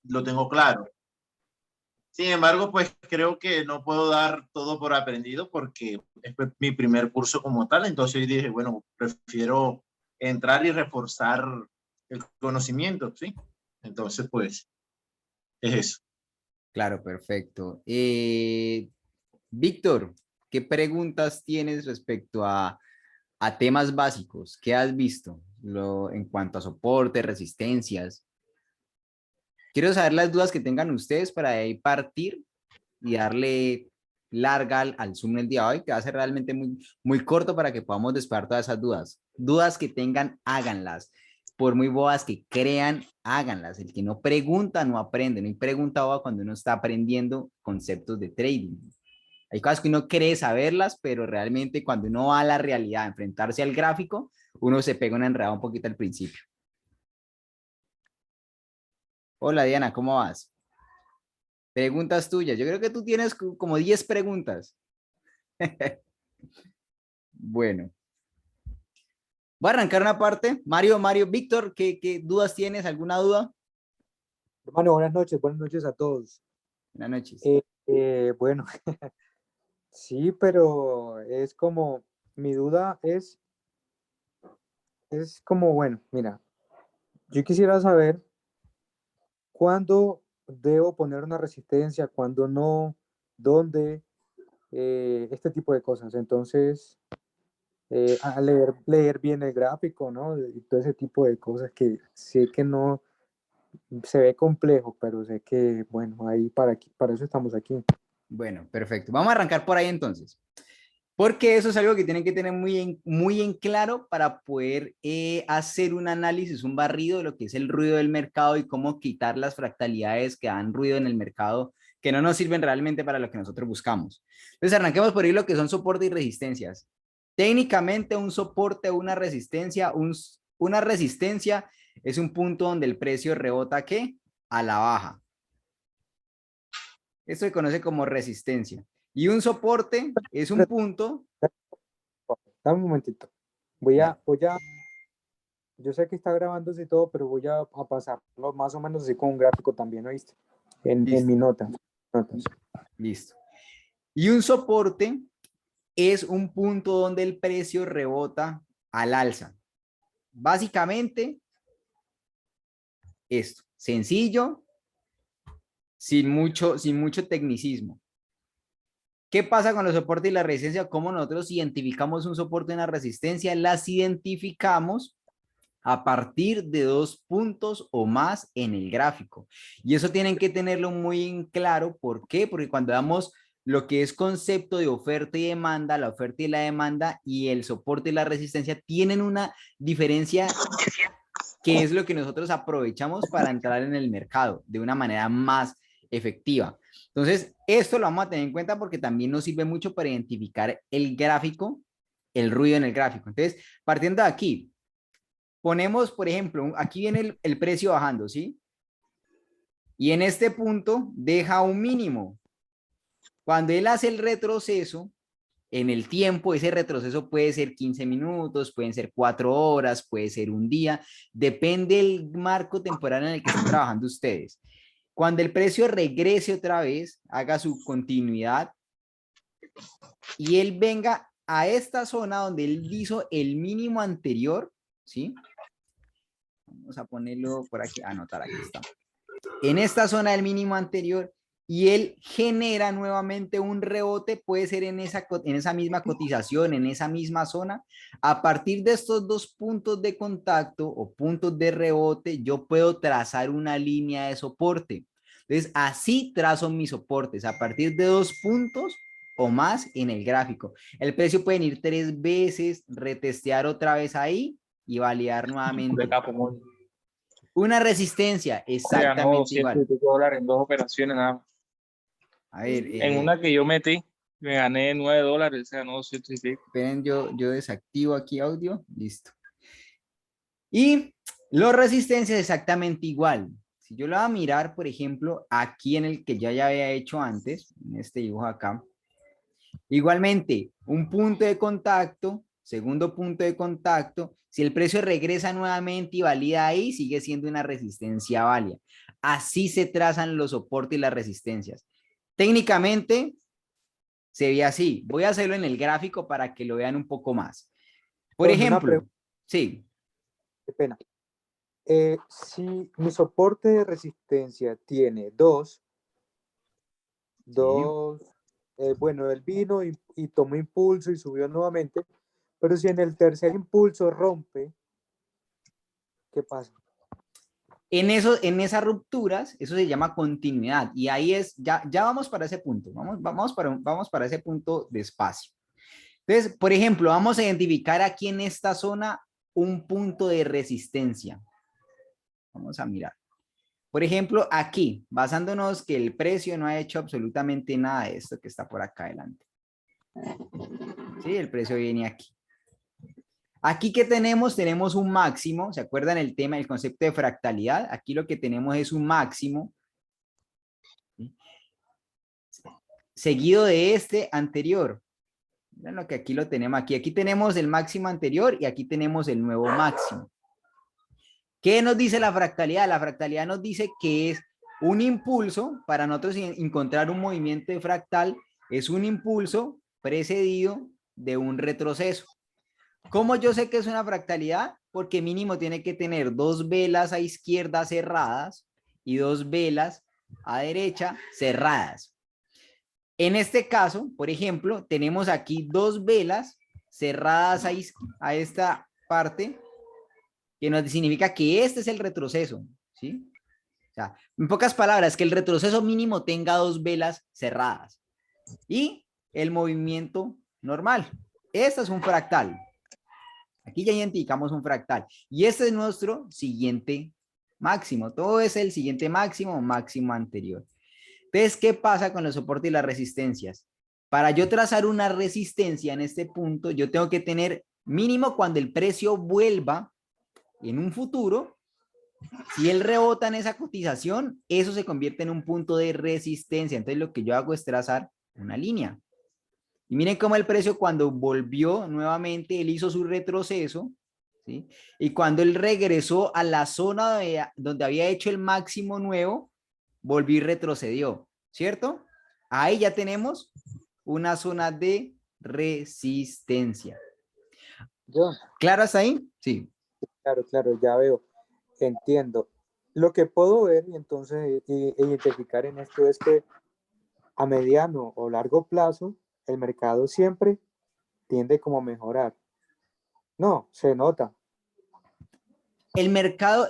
lo tengo claro. Sin embargo, pues creo que no puedo dar todo por aprendido porque es mi primer curso como tal. Entonces dije, bueno, prefiero entrar y reforzar el conocimiento, ¿sí? Entonces, pues, es eso. Claro, perfecto. Víctor, ¿qué preguntas tienes respecto a temas básicos? ¿Qué has visto en cuanto a soporte, resistencias? Quiero saber las dudas que tengan ustedes para de ahí partir y darle larga al Zoom el día de hoy, que va a ser realmente muy corto para que podamos despejar todas esas dudas. Dudas que tengan, háganlas. Por muy boas que crean, háganlas. El que no pregunta, no aprende. No hay pregunta boba cuando uno está aprendiendo conceptos de trading. Hay cosas que uno cree saberlas, pero realmente cuando uno va a la realidad, a enfrentarse al gráfico, uno se pega una enredada un poquito al principio. Hola Diana, ¿cómo vas? Preguntas tuyas. Yo creo que tú tienes como 10 preguntas. Bueno, voy a arrancar una parte. Mario, Víctor, ¿qué dudas tienes? ¿Alguna duda? Hermano, buenas noches a todos. Buenas noches. Bueno, sí, pero es como, mi duda es como, bueno, mira, yo quisiera saber cuándo debo poner una resistencia, cuándo no, dónde, este tipo de cosas. Entonces, a leer bien el gráfico, ¿no? Y todo ese tipo de cosas que sé que no se ve complejo, pero sé que, bueno, ahí para eso estamos aquí. Bueno, perfecto. Vamos a arrancar por ahí entonces. Porque eso es algo que tienen que tener muy en claro para poder hacer un análisis, un barrido de lo que es el ruido del mercado y cómo quitar las fractalidades que dan ruido en el mercado que no nos sirven realmente para lo que nosotros buscamos. Entonces arranquemos por ahí lo que son soporte y resistencias. Técnicamente un soporte o una resistencia es un punto donde el precio rebota ¿qué? A la baja. Esto se conoce como resistencia. Y un soporte es un punto. Dame un momentito. Yo sé que está grabándose y todo, pero voy a pasarlo más o menos así con un gráfico también, ¿oíste? En Listo, mi notas. listo. Y un soporte es un punto donde el precio rebota al alza. Básicamente, esto, sencillo, sin mucho tecnicismo. ¿Qué pasa con los soportes y la resistencia? ¿Cómo nosotros identificamos un soporte y una resistencia? Las identificamos a partir de 2 puntos o más en el gráfico. Y eso tienen que tenerlo muy en claro. ¿Por qué? Porque cuando damos lo que es concepto de oferta y demanda, la oferta y la demanda y el soporte y la resistencia tienen una diferencia que es lo que nosotros aprovechamos para entrar en el mercado de una manera más efectiva. Entonces, esto lo vamos a tener en cuenta porque también nos sirve mucho para identificar el gráfico, el ruido en el gráfico. Entonces, partiendo de aquí, ponemos, por ejemplo, aquí viene el precio bajando, ¿sí? Y en este punto deja un mínimo. Cuando él hace el retroceso, en el tiempo, ese retroceso puede ser 15 minutos, pueden ser 4 horas, puede ser un día, depende del marco temporal en el que estén trabajando ustedes. Cuando el precio regrese otra vez, haga su continuidad y él venga a esta zona donde él hizo el mínimo anterior, ¿sí? Vamos a ponerlo por aquí, anotar, aquí está. En esta zona del mínimo anterior y él genera nuevamente un rebote, puede ser en esa misma cotización, en esa misma zona. A partir de estos 2 puntos de contacto o puntos de rebote, yo puedo trazar una línea de soporte. Entonces, así trazo mis soportes, a partir de 2 puntos o más en el gráfico. El precio puede ir 3 veces, retestear otra vez ahí y validar De nuevamente. capo, muy. Una resistencia, Se ganó exactamente 200 igual. y pico dólares en 2 operaciones nada más. A ver, En una que yo metí, me gané $9, se ganó 200 y pico. esperen, yo desactivo aquí audio, listo. Y los resistencias exactamente igual. Si yo lo voy a mirar, por ejemplo, aquí en el que ya había hecho antes, en este dibujo acá, igualmente, un punto de contacto, segundo punto de contacto, si el precio regresa nuevamente y valida ahí, sigue siendo una resistencia válida. Así se trazan los soportes y las resistencias. Técnicamente se ve así. Voy a hacerlo en el gráfico para que lo vean un poco más. Por Bueno, una ejemplo, sí. qué pena. Si mi soporte de resistencia tiene bueno, él vino y tomó impulso y subió nuevamente, pero si en el tercer impulso rompe, ¿qué pasa? En esas rupturas, eso se llama continuidad. Y ahí es, ya vamos para ese punto. Vamos para ese punto despacio. Entonces, por ejemplo, vamos a identificar aquí en esta zona un punto de resistencia. Vamos a mirar. Por ejemplo, aquí, basándonos que el precio no ha hecho absolutamente nada de esto que está por acá adelante. Sí, el precio viene aquí. Aquí que tenemos un máximo, ¿se acuerdan el tema, el concepto de fractalidad? Aquí lo que tenemos es un máximo, ¿sí? Seguido de este anterior. Miren lo que aquí lo tenemos aquí. Aquí tenemos el máximo anterior y aquí tenemos el nuevo máximo. ¿Qué nos dice la fractalidad? La fractalidad nos dice que es un impulso, para nosotros encontrar un movimiento de fractal, es un impulso precedido de un retroceso. ¿Cómo yo sé que es una fractalidad? Porque mínimo tiene que tener dos velas a izquierda cerradas y dos velas a derecha cerradas. En este caso, por ejemplo, tenemos aquí dos velas cerradas a esta parte, que nos significa que este es el retroceso, ¿sí? O sea, en pocas palabras, que el retroceso mínimo tenga dos velas cerradas y el movimiento normal. Este es un fractal. Aquí ya identificamos un fractal y este es nuestro siguiente máximo. Todo es el siguiente máximo o máximo anterior. Entonces, ¿qué pasa con los soportes y las resistencias? Para yo trazar una resistencia en este punto, yo tengo que tener mínimo cuando el precio vuelva en un futuro, si él rebota en esa cotización, eso se convierte en un punto de resistencia. Entonces, lo que yo hago es trazar una línea. Y miren cómo el precio cuando volvió nuevamente, él hizo su retroceso, ¿sí? Y cuando él regresó a la zona donde había hecho el máximo nuevo, volvió y retrocedió, ¿cierto? Ahí ya tenemos una zona de resistencia. Yo, ¿Claro hasta ahí? Sí. claro, ya veo, entiendo. Lo que puedo ver y entonces identificar en esto es que a mediano o largo plazo el mercado siempre tiende como a mejorar. No, se nota. El mercado,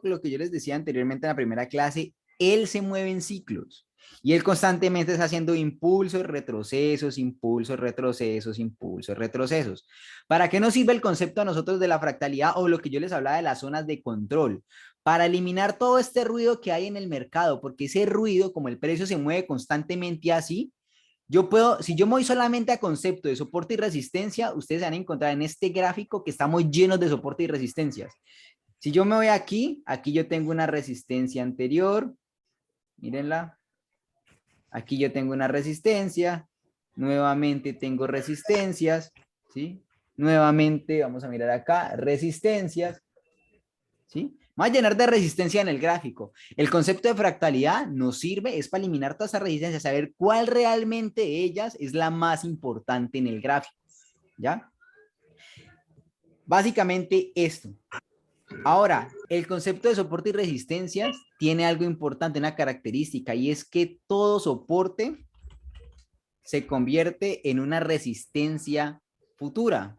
lo que yo les decía anteriormente en la primera clase, él se mueve en ciclos y él constantemente está haciendo impulsos, retrocesos, impulsos, retrocesos, impulsos, retrocesos. ¿Para qué nos sirve el concepto a nosotros de la fractalidad o lo que yo les hablaba de las zonas de control? Para eliminar todo este ruido que hay en el mercado, porque ese ruido, como el precio se mueve constantemente así, yo puedo, si yo me voy solamente a concepto de soporte y resistencia, ustedes van a encontrar en este gráfico que estamos llenos de soporte y resistencias. Si yo me voy aquí, aquí yo tengo una resistencia anterior, mírenla. Aquí yo tengo una resistencia, nuevamente tengo resistencias, ¿sí? Nuevamente, vamos a mirar acá, resistencias, ¿sí? Vamos a llenar de resistencia en el gráfico. El concepto de fractalidad nos sirve, es para eliminar todas esas resistencias, saber cuál realmente de ellas es la más importante en el gráfico, ¿ya? Básicamente esto. Ahora, el concepto de soporte y resistencias tiene algo importante, una característica, y es que todo soporte se convierte en una resistencia futura.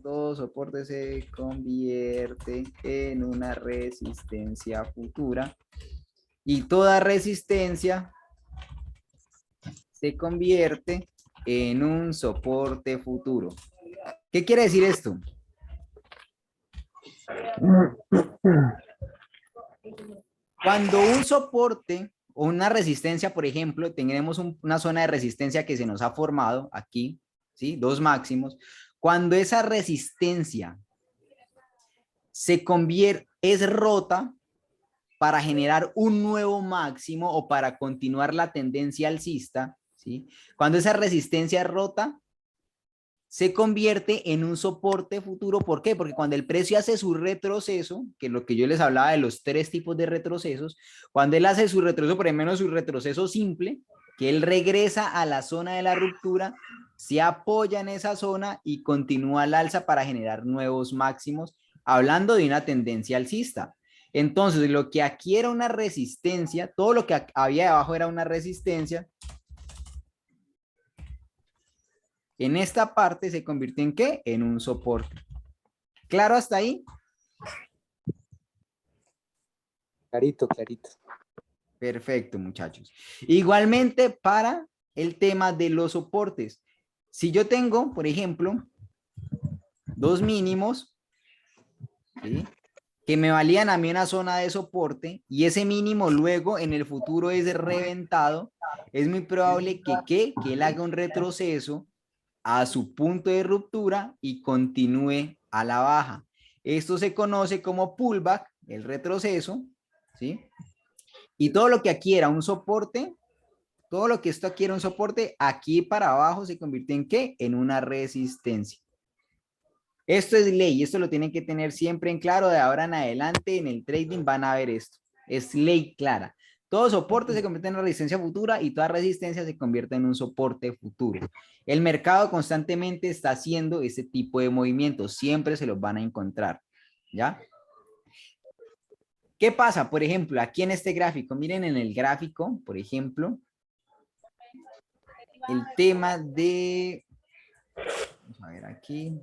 Todo soporte se convierte en una resistencia futura y toda resistencia se convierte en un soporte futuro. ¿Qué quiere decir esto? Cuando un soporte o una resistencia, por ejemplo, tenemos una zona de resistencia que se nos ha formado aquí, ¿sí? Dos máximos. Cuando esa resistencia se convierte, es rota para generar un nuevo máximo o para continuar la tendencia alcista, ¿sí? Cuando esa resistencia es rota, se convierte en un soporte futuro. ¿Por qué? Porque cuando el precio hace su retroceso, que es lo que yo les hablaba de los 3 tipos de retrocesos, cuando él hace su retroceso, por lo menos su retroceso simple, que él regresa a la zona de la ruptura, se apoya en esa zona y continúa al alza para generar nuevos máximos, hablando de una tendencia alcista. Entonces, lo que aquí era una resistencia, todo lo que había debajo era una resistencia. En esta parte se convirtió en ¿qué? En un soporte. ¿Claro hasta ahí? Clarito, clarito. Perfecto, muchachos. Igualmente para el tema de los soportes. Si yo tengo, por ejemplo, 2 mínimos, ¿sí?, que me valían a mí una zona de soporte y ese mínimo luego en el futuro es reventado, es muy probable que él haga un retroceso a su punto de ruptura y continúe a la baja. Esto se conoce como pullback, el retroceso, ¿sí? Y todo lo que aquí era un soporte, todo lo que esto aquí era un soporte, aquí para abajo se convierte en ¿qué? En una resistencia. Esto es ley, esto lo tienen que tener siempre en claro, de ahora en adelante en el trading van a ver esto. Es ley clara. Todo soporte se convierte en una resistencia futura y toda resistencia se convierte en un soporte futuro. El mercado constantemente está haciendo ese tipo de movimientos, siempre se los van a encontrar, ¿ya? ¿Qué pasa? Por ejemplo, aquí en este gráfico, miren en el gráfico, por ejemplo, el tema de, vamos a ver aquí,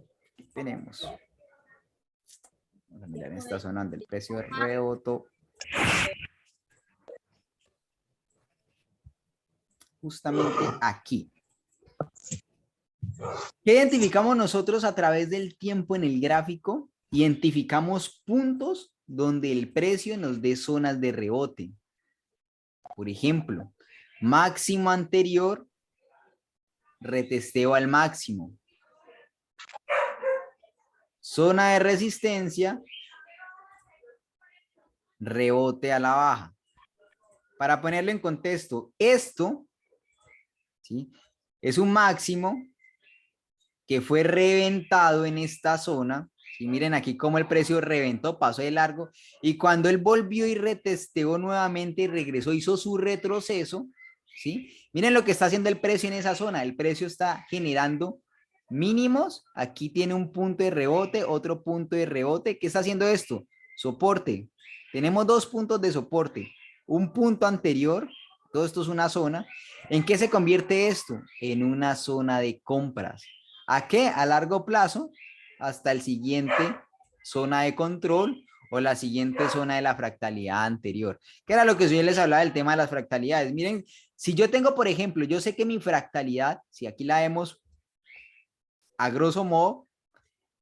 tenemos, vamos a mirar en esta zona donde el precio rebotó. Justamente aquí. ¿Qué identificamos nosotros a través del tiempo en el gráfico? Identificamos puntos donde el precio nos dé zonas de rebote. Por ejemplo, máximo anterior, retesteo al máximo. Zona de resistencia, rebote a la baja. Para ponerlo en contexto, esto, ¿sí?, es un máximo que fue reventado en esta zona. Y miren aquí cómo el precio reventó, pasó de largo. Y cuando él volvió y retesteó nuevamente y regresó, hizo su retroceso, ¿sí? Miren lo que está haciendo el precio en esa zona. El precio está generando mínimos. Aquí tiene un punto de rebote, otro punto de rebote. ¿Qué está haciendo esto? Soporte. Tenemos 2 puntos de soporte. Un punto anterior, todo esto es una zona. ¿En qué se convierte esto? En una zona de compras. ¿A qué? A largo plazo, hasta el siguiente zona de control o la siguiente zona de la fractalidad anterior. Que era lo que yo les hablaba del tema de las fractalidades. Miren, si yo tengo, por ejemplo, yo sé que mi fractalidad, si aquí la vemos a grosso modo,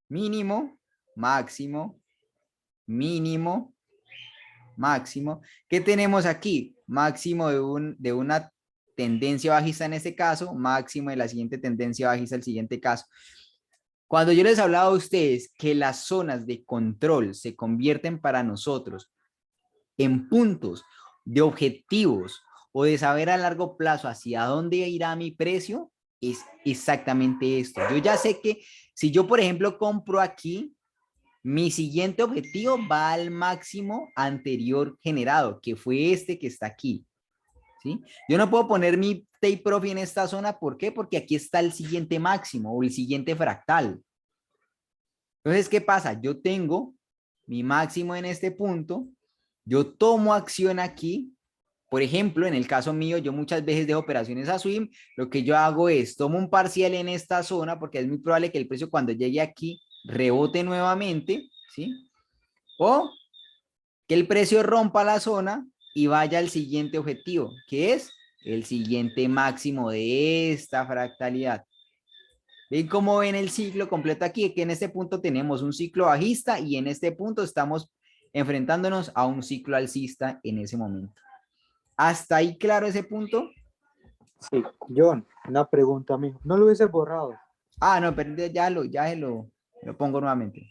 mínimo, máximo, mínimo, máximo. ¿Qué tenemos aquí? Máximo de una tendencia bajista en este caso, máximo de la siguiente tendencia bajista en el siguiente caso. Cuando yo les hablaba a ustedes que las zonas de control se convierten para nosotros en puntos de objetivos o de saber a largo plazo hacia dónde irá mi precio, es exactamente esto. Yo ya sé que si yo, por ejemplo, compro aquí, mi siguiente objetivo va al máximo anterior generado, que fue este que está aquí. ¿Sí? Yo no puedo poner mi take profit en esta zona. ¿Por qué? Porque aquí está el siguiente máximo o el siguiente fractal. Entonces, ¿qué pasa? Yo tengo mi máximo en este punto, yo tomo acción aquí. Por ejemplo, en el caso mío, yo muchas veces dejo operaciones a swing. Lo que yo hago es tomo un parcial en esta zona porque es muy probable que el precio cuando llegue aquí rebote nuevamente, ¿sí? O que el precio rompa la zona y vaya al siguiente objetivo, que es el siguiente máximo de esta fractalidad. ¿Ven cómo ven el ciclo completo aquí? Que en este punto tenemos un ciclo bajista y en este punto estamos enfrentándonos a un ciclo alcista en ese momento. ¿Hasta ahí claro ese punto? Sí, John, una pregunta, amigo. No lo hubiese borrado. Ah, no, pero ya lo pongo nuevamente.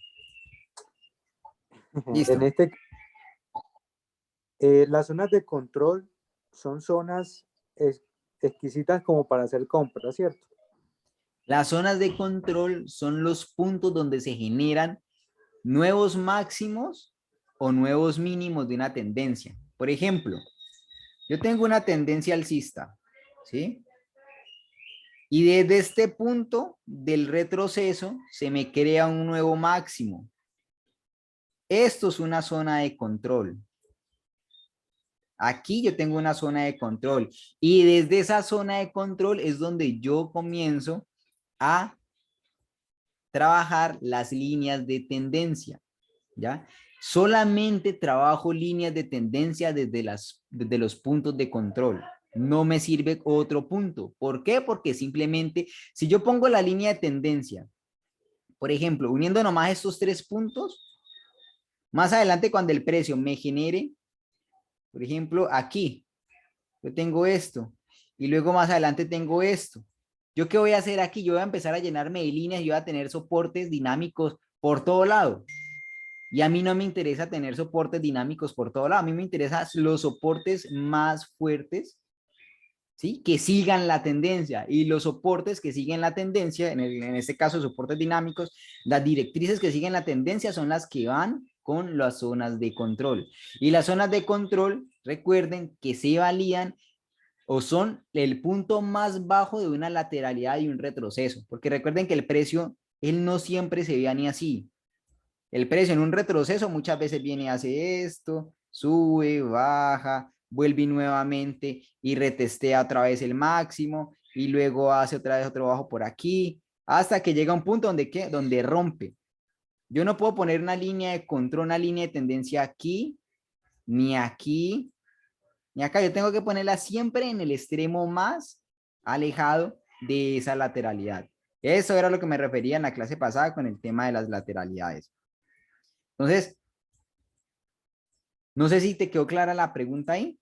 Listo. En este, las zonas de control son zonas exquisitas como para hacer compras, ¿cierto? Las zonas de control son los puntos donde se generan nuevos máximos o nuevos mínimos de una tendencia. Por ejemplo, yo tengo una tendencia alcista, ¿sí? Y desde este punto del retroceso se me crea un nuevo máximo. Esto es una zona de control. Aquí yo tengo una zona de control y desde esa zona de control es donde yo comienzo a trabajar las líneas de tendencia, ¿ya? Solamente trabajo líneas de tendencia desde los puntos de control. No me sirve otro punto. ¿Por qué? Porque simplemente si yo pongo la línea de tendencia, por ejemplo, uniendo nomás estos 3 puntos, más adelante cuando el precio me genere, por ejemplo, aquí, yo tengo esto y luego más adelante tengo esto. ¿Yo qué voy a hacer aquí? Yo voy a empezar a llenarme de líneas y voy a tener soportes dinámicos por todo lado. Y a mí no me interesa tener soportes dinámicos por todo lado. A mí me interesan los soportes más fuertes, ¿sí? Que sigan la tendencia. Y los soportes que siguen la tendencia, en este caso soportes dinámicos, las directrices que siguen la tendencia son las que van con las zonas de control. Y las zonas de control, recuerden que se valían o son el punto más bajo de una lateralidad y un retroceso. Porque recuerden que el precio, él no siempre se ve ni así. El precio en un retroceso muchas veces viene y hace esto, sube, baja, vuelve nuevamente y retestea otra vez el máximo y luego hace otra vez otro bajo por aquí hasta que llega a un punto donde rompe. Yo no puedo poner una línea de control, una línea de tendencia aquí, ni aquí, ni acá. Yo tengo que ponerla siempre en el extremo más alejado de esa lateralidad. Eso era lo que me refería en la clase pasada con el tema de las lateralidades. Entonces, no sé si te quedó clara la pregunta ahí.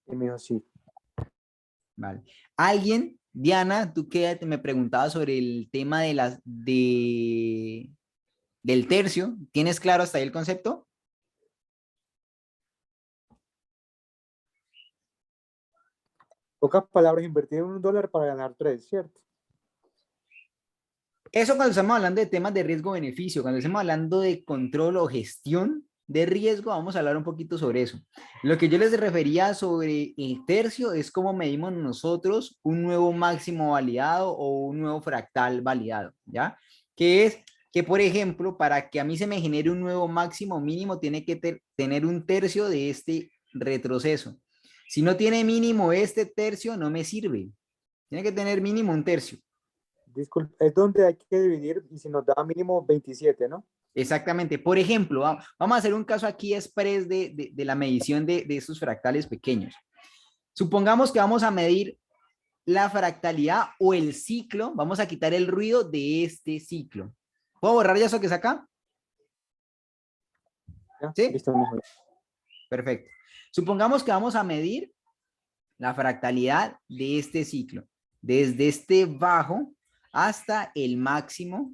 Y me dijo, sí. Vale. ¿Alguien, Diana, tú que me preguntabas sobre el tema del tercio? ¿Tienes claro hasta ahí el concepto? Pocas palabras, invertir en $1 para ganar 3, ¿cierto? Eso cuando estamos hablando de temas de riesgo-beneficio, cuando estamos hablando de control o gestión de riesgo, vamos a hablar un poquito sobre eso. Lo que yo les refería sobre el tercio es cómo medimos nosotros un nuevo máximo validado o un nuevo fractal validado, ¿ya? Que es que, por ejemplo, para que a mí se me genere un nuevo máximo mínimo, tiene que tener un tercio de este retroceso. Si no tiene mínimo este tercio, no me sirve. Tiene que tener mínimo un tercio. Disculpe, es donde hay que dividir y si nos da mínimo 27, ¿no? Exactamente. Por ejemplo, vamos a hacer un caso aquí express de la medición de estos fractales pequeños. Supongamos que vamos a medir la fractalidad o el ciclo. Vamos a quitar el ruido de este ciclo. ¿Puedo borrar ya eso que es acá? ¿Ya? ¿Sí? Listo, mejor. Perfecto. Supongamos que vamos a medir la fractalidad de este ciclo. Desde este bajo hasta el máximo,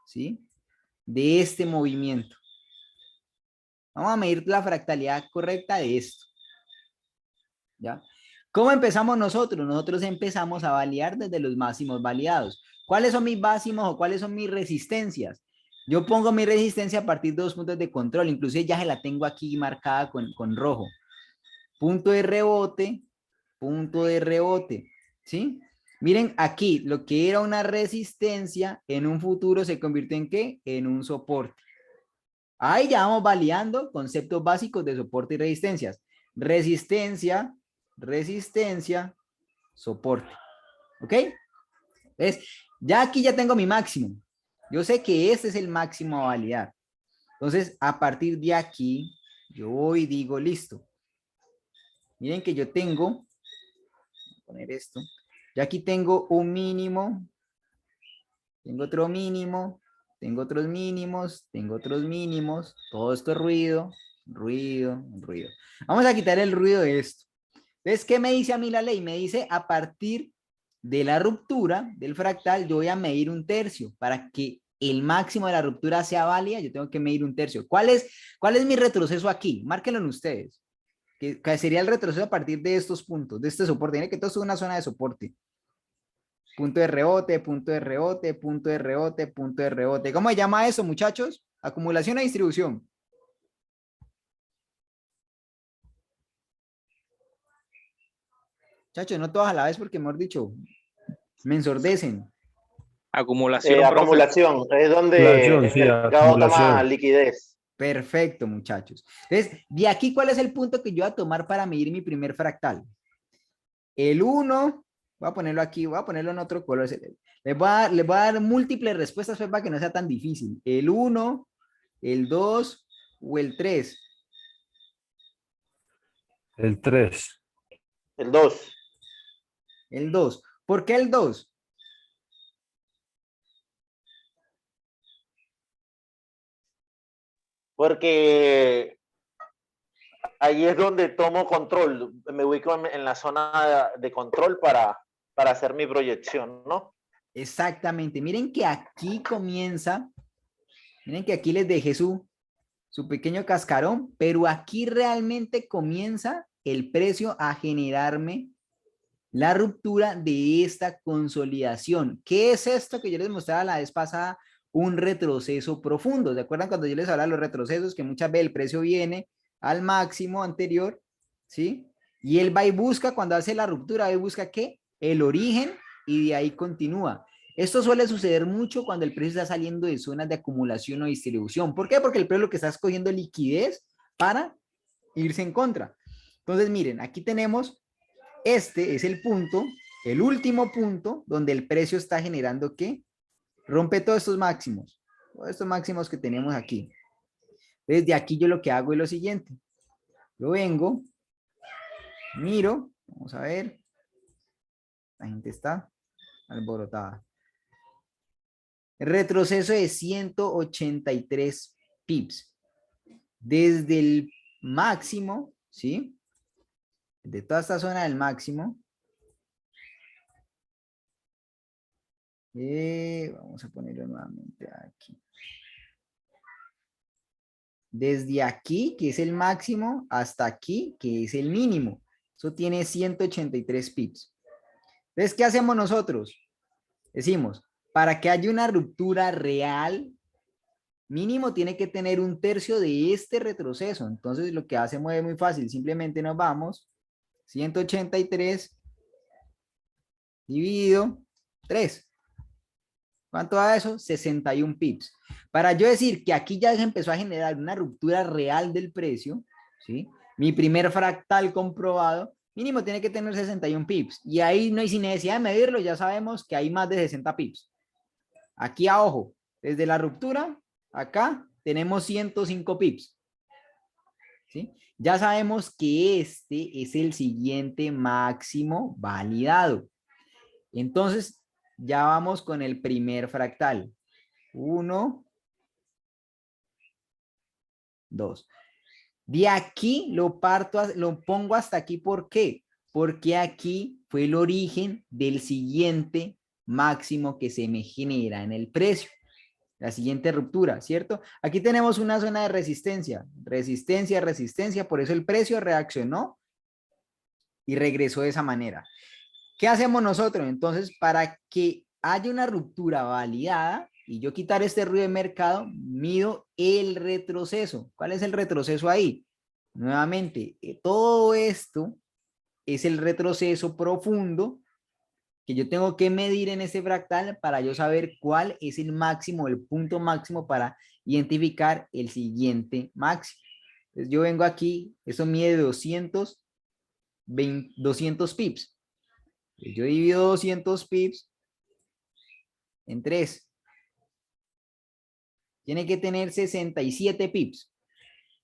¿sí? De este movimiento. Vamos a medir la fractalidad correcta de esto. ¿Ya? ¿Cómo empezamos nosotros? Nosotros empezamos a validar desde los máximos validados. ¿Cuáles son mis máximos o cuáles son mis resistencias? Yo pongo mi resistencia a partir de 2 puntos de control. Inclusive ya se la tengo aquí marcada con rojo. Punto de rebote, ¿sí? Miren aquí, lo que era una resistencia en un futuro se convirtió en ¿qué? En un soporte. Ahí ya vamos validando conceptos básicos de soporte y resistencias. Resistencia, resistencia, soporte. ¿Ok? ¿Ves? Ya aquí ya tengo mi máximo. Yo sé que este es el máximo a validar. Entonces, a partir de aquí, yo voy y digo, listo. Miren que yo tengo, voy a poner esto. Ya aquí tengo un mínimo, tengo otro mínimo, tengo otros mínimos, tengo otros mínimos. Todo esto es ruido, ruido, ruido. Vamos a quitar el ruido de esto. Entonces, ¿qué me dice a mí la ley? Me dice a partir de la ruptura del fractal, yo voy a medir un tercio. Para que el máximo de la ruptura sea válida, yo tengo que medir un tercio. ¿Cuál es mi retroceso aquí? Márquenlo en ustedes. Que sería el retroceso a partir de estos puntos, de este soporte. Tiene que todo es una zona de soporte. punto de rebote, punto de rebote, punto de rebote, punto de rebote. ¿Cómo se llama eso, muchachos? Acumulación o distribución. Muchachos, no todas a la vez porque, mejor dicho, me ensordecen. Acumulación, profe. Acumulación, es donde Acumulación, el sí, mercado toma acumulación. liquidez. Perfecto, muchachos. Entonces, de aquí, ¿cuál es el punto que yo voy a tomar para medir mi primer fractal? El 1, voy a ponerlo aquí, voy a ponerlo en otro color. Les voy a dar múltiples respuestas pues, para que no sea tan difícil. El 1, el 2 o el 3. El 3. El 2. El 2. ¿Por qué el 2? Porque ahí es donde tomo control. Me ubico en la zona de control para hacer mi proyección, ¿no? Exactamente. Miren que aquí comienza, miren que aquí les dejé su pequeño cascarón, pero aquí realmente comienza el precio a generarme la ruptura de esta consolidación. ¿Qué es esto que yo les mostraba la vez pasada? Un retroceso profundo. ¿Se acuerdan cuando yo les hablaba de los retrocesos? Que muchas veces el precio viene al máximo anterior, ¿sí? Y él va y busca, cuando hace la ruptura, va y busca ¿qué? El origen y de ahí continúa. Esto suele suceder mucho cuando el precio está saliendo de zonas de acumulación o distribución. ¿Por qué? Porque el precio lo que está escogiendo liquidez para irse en contra. Entonces, miren, aquí tenemos, este es el punto, el último punto donde el precio está generando ¿qué? Rompe todos estos máximos que tenemos aquí. Desde aquí yo lo que hago es lo siguiente. Yo vengo, miro, vamos a ver. La gente está alborotada. Retroceso de 183 pips. Desde el máximo, ¿sí? De toda esta zona del máximo. Vamos a ponerlo nuevamente aquí. Desde aquí, que es el máximo, hasta aquí, que es el mínimo. Eso tiene 183 pips. Entonces, ¿qué hacemos nosotros? Decimos, para que haya una ruptura real, mínimo tiene que tener 1/3 de este retroceso. Entonces, lo que hacemos es muy fácil. Simplemente nos vamos, 183 dividido 3. ¿Cuánto da eso? 61 pips. Para yo decir que aquí ya se empezó a generar una ruptura real del precio, ¿sí? Mi primer fractal comprobado, mínimo tiene que tener 61 pips. Y ahí no hay sin necesidad de medirlo, ya sabemos que hay más de 60 pips. Aquí a ojo, desde la ruptura, acá tenemos 105 pips. ¿Sí? Ya sabemos que este es el siguiente máximo validado. Entonces, ya vamos con el primer fractal. 1, 2. De aquí lo pongo hasta aquí. ¿Por qué? Porque aquí fue el origen del siguiente máximo que se me genera en el precio. La siguiente ruptura, ¿cierto? Aquí tenemos una zona de resistencia. Resistencia, resistencia. Por eso el precio reaccionó y regresó de esa manera. ¿Qué hacemos nosotros? Entonces, para que haya una ruptura validada y yo quitar este ruido de mercado, mido el retroceso. ¿Cuál es el retroceso ahí? Nuevamente, todo esto es el retroceso profundo que yo tengo que medir en ese fractal para yo saber cuál es el máximo, el punto máximo para identificar el siguiente máximo. Entonces yo vengo aquí, eso mide 200 pips. Yo divido 200 pips en 3. Tiene que tener 67 pips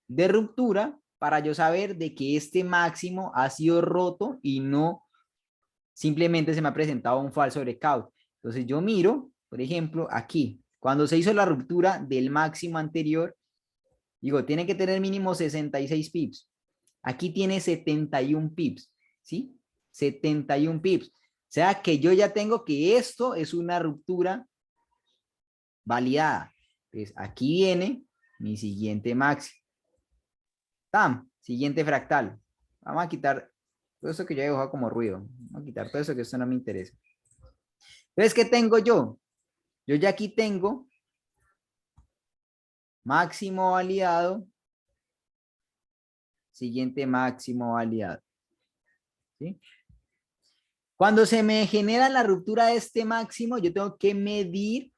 de ruptura para yo saber de que este máximo ha sido roto y no simplemente se me ha presentado un falso breakout. Entonces yo miro, por ejemplo, aquí, cuando se hizo la ruptura del máximo anterior, digo, tiene que tener mínimo 66 pips. Aquí tiene 71 pips, ¿sí? 71 pips. O sea que yo ya tengo que esto es una ruptura validada. Entonces aquí viene mi siguiente máximo. ¡Tam! Siguiente fractal. Vamos a quitar todo eso que yo he dejado como ruido. Vamos a quitar todo eso que esto no me interesa. Entonces, ¿qué tengo yo? Yo ya aquí tengo máximo validado, siguiente máximo validado. ¿Sí? Cuando se me genera la ruptura de este máximo, yo tengo que medir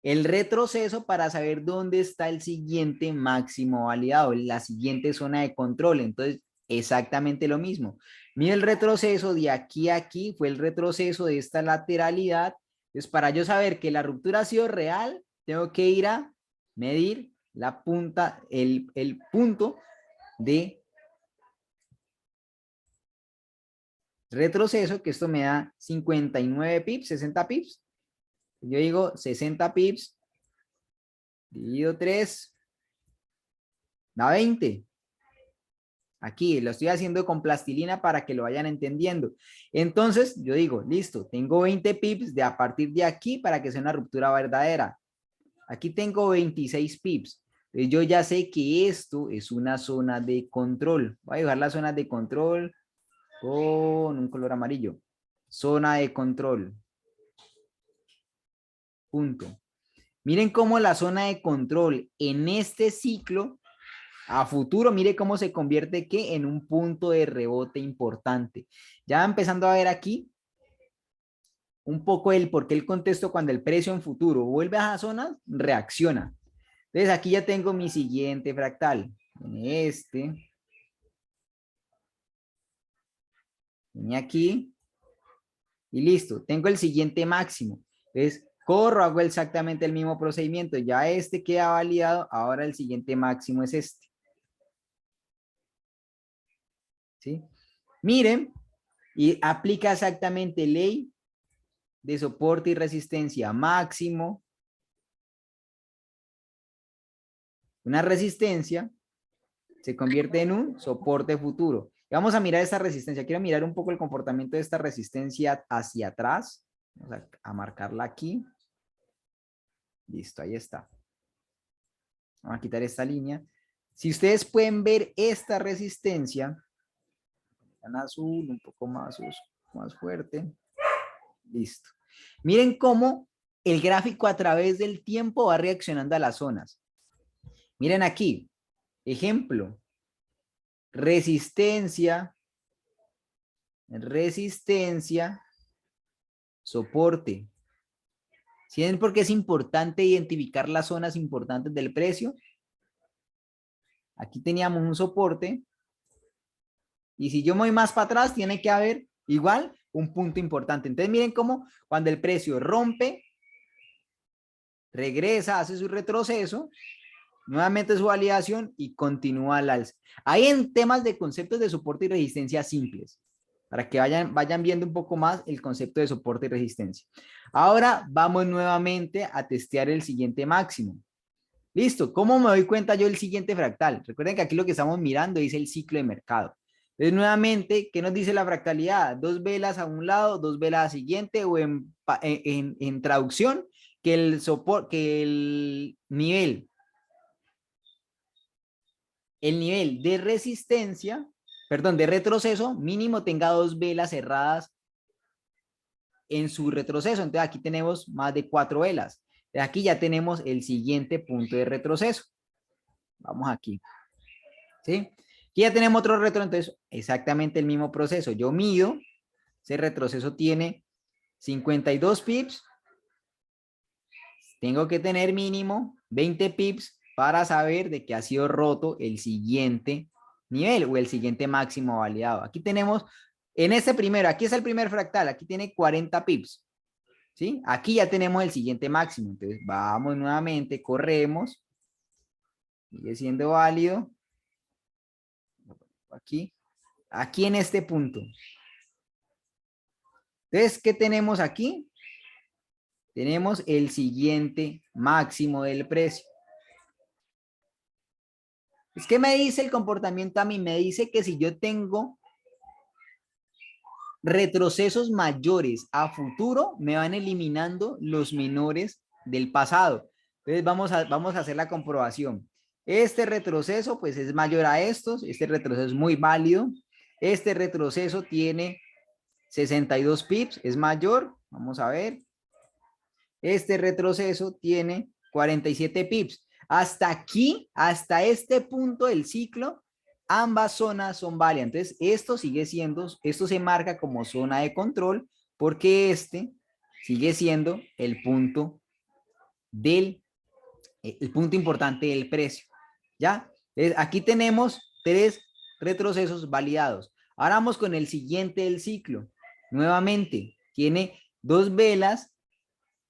el retroceso para saber dónde está el siguiente máximo validado, la siguiente zona de control. Entonces, exactamente lo mismo. Mira el retroceso de aquí a aquí, fue el retroceso de esta lateralidad. Entonces, para yo saber que la ruptura ha sido real, tengo que ir a medir la punta, el punto de retroceso, que esto me da 59 pips, 60 pips. Yo digo 60 pips, dividido 3, da 20. Aquí lo estoy haciendo con plastilina para que lo vayan entendiendo. Entonces, yo digo, listo, tengo 20 pips de a partir de aquí para que sea una ruptura verdadera. Aquí tengo 26 pips. Yo ya sé que esto es una zona de control. Voy a dibujar la zona de control con un color amarillo. Zona de control. Punto. Miren cómo la zona de control en este ciclo a futuro, mire cómo se convierte que en un punto de rebote importante. Ya empezando a ver aquí un poco el por qué el contexto cuando el precio en futuro vuelve a esa zona, reacciona. Entonces aquí ya tengo mi siguiente fractal. Viene este. Viene aquí. Y listo. Tengo el siguiente máximo. Entonces corro, hago exactamente el mismo procedimiento. Ya este queda validado. Ahora el siguiente máximo es este. ¿Sí? Miren, y aplica exactamente ley de soporte y resistencia máximo. Una resistencia se convierte en un soporte futuro. Y vamos a mirar esta resistencia. Quiero mirar un poco el comportamiento de esta resistencia hacia atrás. Vamos a marcarla aquí. Listo, ahí está. Vamos a quitar esta línea. Si ustedes pueden ver esta resistencia, en azul, un poco más fuerte. Listo. Miren cómo el gráfico a través del tiempo va reaccionando a las zonas. Miren aquí, ejemplo, resistencia, soporte. ¿Sí ven por qué es importante identificar las zonas importantes del precio? Aquí teníamos un soporte. Y si yo me voy más para atrás, tiene que haber igual un punto importante. Entonces miren cómo cuando el precio rompe, regresa, hace su retroceso, nuevamente su validación y continúa al alza. Hay en temas de conceptos de soporte y resistencia simples, para que vayan viendo un poco más el concepto de soporte y resistencia. Ahora vamos nuevamente a testear el siguiente máximo. Listo, ¿cómo me doy cuenta yo del siguiente fractal? Recuerden que aquí lo que estamos mirando es el ciclo de mercado. Entonces, nuevamente, ¿qué nos dice la fractalidad? Dos velas a un lado, dos velas a siguiente, o en traducción, que el nivel de resistencia, perdón, de retroceso mínimo tenga dos velas cerradas en su retroceso. Entonces aquí tenemos más de 4 velas. Aquí ya tenemos el siguiente punto de retroceso. Vamos aquí. ¿Sí? Aquí ya tenemos otro retroceso, entonces exactamente el mismo proceso. Yo mido, ese retroceso tiene 52 pips. Tengo que tener mínimo 20 pips para saber de que ha sido roto el siguiente nivel o el siguiente máximo validado. Aquí tenemos, en este primero, aquí es el primer fractal, aquí tiene 40 pips. ¿Sí? Aquí ya tenemos el siguiente máximo. Entonces vamos nuevamente, corremos. Sigue siendo válido. Aquí en este punto. Entonces, ¿qué tenemos aquí? Tenemos el siguiente máximo del precio. ¿Qué me dice el comportamiento a mí? Me dice que si yo tengo retrocesos mayores a futuro, me van eliminando los menores del pasado. Entonces vamos a hacer la comprobación. Este retroceso pues es mayor a estos. Este retroceso es muy válido. Este retroceso tiene 62 pips, es mayor. Vamos a ver. Este retroceso tiene 47 pips. Hasta aquí, hasta este punto del ciclo, ambas zonas son válidas. Entonces, esto sigue siendo, esto se marca como zona de control porque este sigue siendo el punto el punto importante del precio. ¿Ya? Entonces, aquí tenemos 3 retrocesos validados. Ahora vamos con el siguiente del ciclo. Nuevamente, tiene 2 velas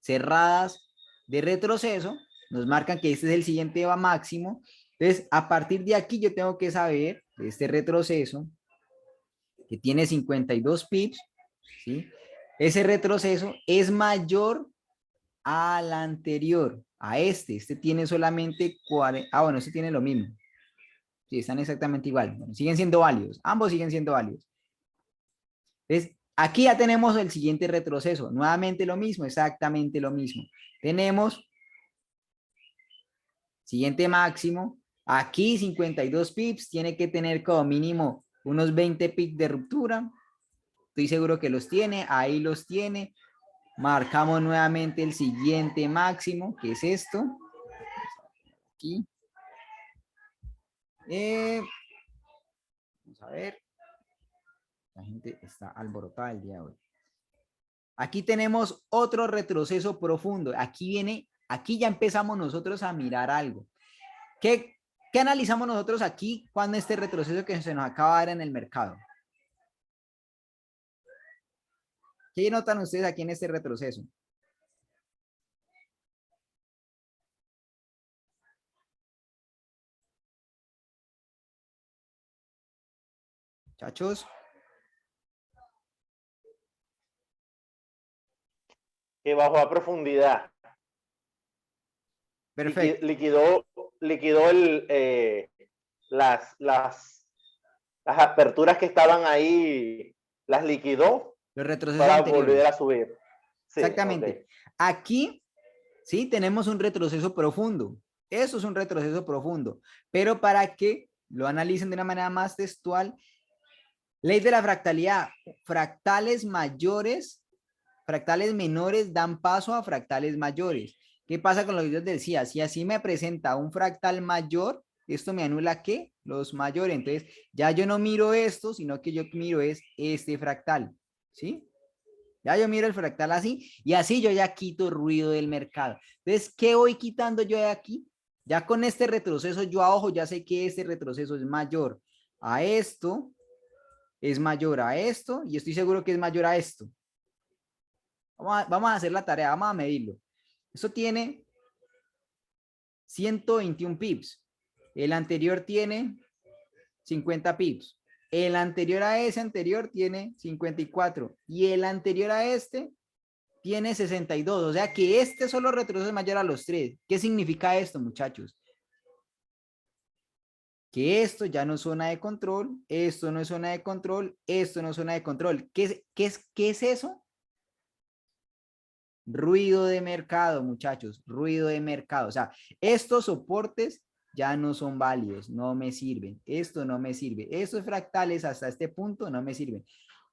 cerradas de retroceso. Nos marcan que este es el siguiente va máximo. Entonces, a partir de aquí yo tengo que saber de este retroceso que tiene 52 pips, ¿sí? Ese retroceso es mayor al anterior, a este tiene solamente 40, bueno, este tiene lo mismo. Sí, están exactamente igual, bueno, siguen siendo válidos, ambos siguen siendo válidos. Entonces, aquí ya tenemos el siguiente retroceso, nuevamente lo mismo, exactamente lo mismo. Tenemos siguiente máximo, aquí 52 pips, tiene que tener como mínimo unos 20 pips de ruptura, estoy seguro que los tiene, ahí los tiene. Marcamos nuevamente el siguiente máximo, que es esto. Aquí. Vamos a ver. La gente está alborotada el día de hoy. Aquí tenemos otro retroceso profundo. Aquí ya empezamos nosotros a mirar algo. ¿Qué analizamos nosotros aquí cuando este retroceso que se nos acaba de dar en el mercado? ¿Qué notan ustedes aquí en este retroceso? Muchachos. Que bajó a profundidad. Perfecto. Liquidó las aperturas que estaban ahí, las liquidó Los retrocesos para anteriores. volver a subir. Sí, exactamente. Okay. Aquí, sí, tenemos un retroceso profundo. Eso es un retroceso profundo. Pero para que lo analicen de una manera más textual, ley de la fractalidad. Fractales menores dan paso a fractales mayores. ¿Qué pasa con lo que yo decía? Si así me presenta un fractal mayor, esto me anula ¿qué? Los mayores. Entonces, ya yo no miro esto, sino que yo miro es este fractal. ¿Sí? Ya yo miro el fractal así y así yo ya quito ruido del mercado. Entonces, ¿qué voy quitando yo de aquí? Ya con este retroceso yo a ojo ya sé que este retroceso es mayor a esto, es mayor a esto y estoy seguro que es mayor a esto. Vamos a hacer la tarea, vamos a medirlo. Esto tiene 121 pips. El anterior tiene 50 pips. El anterior a ese anterior tiene 54. Y el anterior a este tiene 62. O sea que este solo retroceso es mayor a los 3. ¿Qué significa esto, muchachos? Que esto ya no es zona de control, esto no es zona de control, esto no es zona de control. ¿Qué es eso? Ruido de mercado, muchachos, ruido de mercado. O sea, estos soportes ya no son válidos, no me sirven. Esto no me sirve. Estos fractales hasta este punto no me sirven.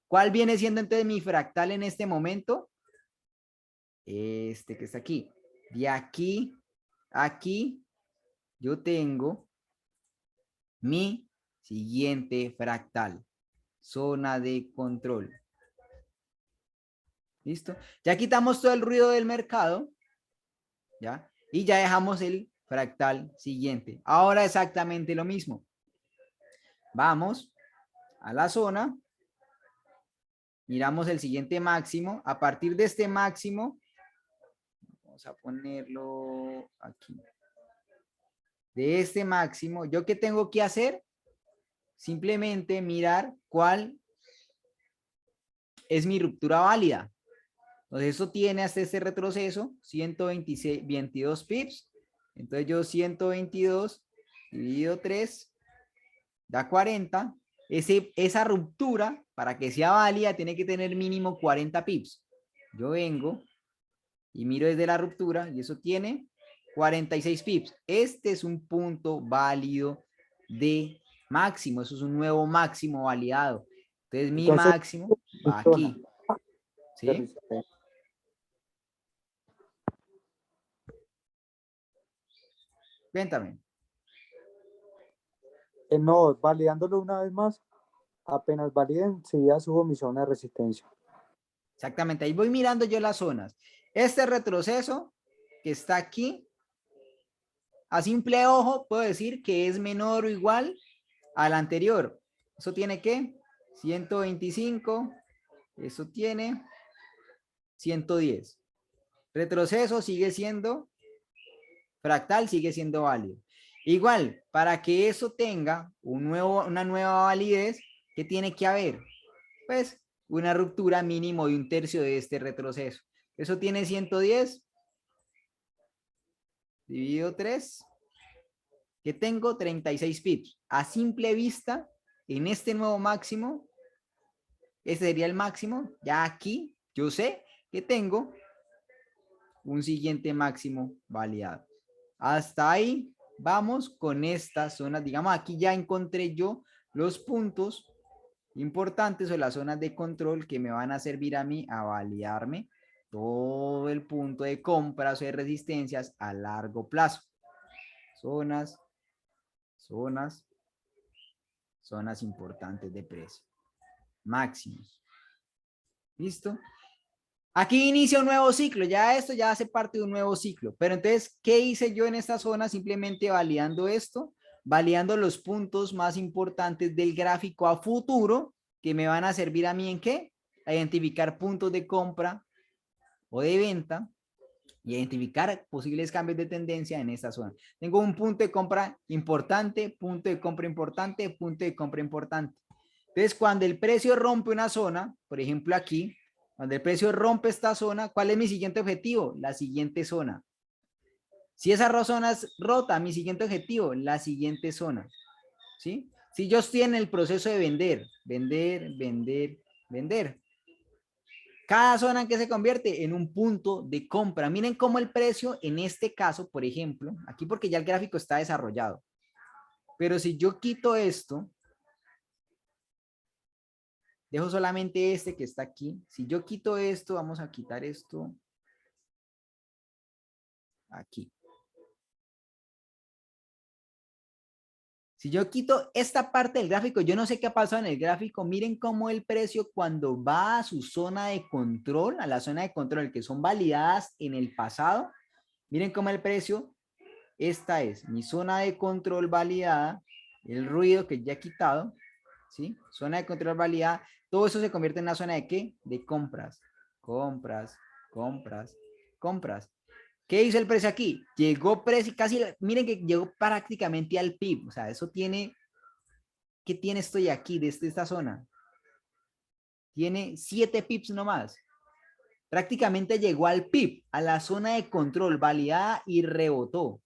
¿Cuál viene siendo entonces mi fractal en este momento? Este que está aquí. De aquí a aquí, yo tengo mi siguiente fractal. Zona de control. ¿Listo? Ya quitamos todo el ruido del mercado, ¿ya? Y ya dejamos el fractal siguiente. Ahora exactamente lo mismo. Vamos a la zona, miramos el siguiente máximo. A partir de este máximo, vamos a ponerlo aquí. De este máximo, ¿yo qué tengo que hacer? Simplemente mirar cuál es mi ruptura válida. Entonces, eso tiene hasta este retroceso, 122 pips. Entonces, yo 122 dividido 3 da 40. Esa ruptura, para que sea válida, tiene que tener mínimo 40 pips. Yo vengo y miro desde la ruptura y eso tiene 46 pips. Este es un punto válido de máximo. Eso es un nuevo máximo validado. Entonces, mi máximo... va zona aquí. de ¿Sí? resistencia. Cuéntame. No, validándolo una vez más, apenas validen, enseguida subo mi zona de resistencia. Exactamente, ahí voy mirando yo las zonas. Este retroceso que está aquí, a simple ojo puedo decir que es menor o igual al anterior. Eso tiene ¿qué? 125, eso tiene 110. Retroceso sigue siendo, fractal sigue siendo válido. Igual, para que eso tenga una nueva validez, ¿qué tiene que haber? Pues una ruptura mínimo de 1/3 de este retroceso. Eso tiene 110 dividido 3, que tengo 36 pips. A simple vista, en este nuevo máximo, este sería el máximo, ya aquí yo sé que tengo un siguiente máximo validado. Hasta ahí vamos con estas zonas. Digamos, aquí ya encontré yo los puntos importantes o las zonas de control que me van a servir a mí a validarme todo el punto de compras o de resistencias a largo plazo. Zonas, zonas, zonas importantes de precio. Máximos. ¿Listo? Aquí inicia un nuevo ciclo, ya esto ya hace parte de un nuevo ciclo, pero entonces, ¿qué hice yo en esta zona? Simplemente validando esto, validando los puntos más importantes del gráfico a futuro que me van a servir a mí ¿en qué? A identificar puntos de compra o de venta y identificar posibles cambios de tendencia en esta zona. Tengo un punto de compra importante, punto de compra importante, punto de compra importante. Entonces, cuando el precio rompe una zona, por ejemplo aquí, cuando el precio rompe esta zona, ¿cuál es mi siguiente objetivo? La siguiente zona. Si esa zona es rota, mi siguiente objetivo, la siguiente zona. ¿Sí? Si yo estoy en el proceso de vender, vender, vender, vender. Cada zona en que se convierte en un punto de compra. Miren cómo el precio en este caso, por ejemplo, aquí porque ya el gráfico está desarrollado. Pero si yo quito esto, dejo solamente este que está aquí. Si yo quito esto, vamos a quitar esto aquí. Si yo quito esta parte del gráfico, yo no sé qué ha pasado en el gráfico. Miren cómo el precio cuando va a su zona de control, a la zona de control que son validadas en el pasado. Miren cómo el precio, esta es mi zona de control validada, el ruido que ya he quitado, ¿sí? Zona de control validada. Todo eso se convierte en una zona de ¿qué? De compras, compras, compras, compras. ¿Qué hizo el precio aquí? Llegó precio casi, miren que llegó prácticamente al PIB. O sea, eso tiene, ¿qué tiene esto de aquí, de esta zona? Tiene 7 pips nomás. Prácticamente llegó al PIB, a la zona de control validada y rebotó.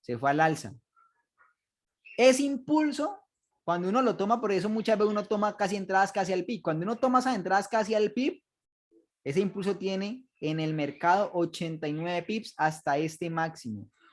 Se fue al alza. Ese impulso, cuando uno lo toma, por eso muchas veces uno toma casi entradas casi al PIB. Cuando uno toma esas entradas casi al PIB, ese impulso tiene en el mercado 89 pips hasta este máximo.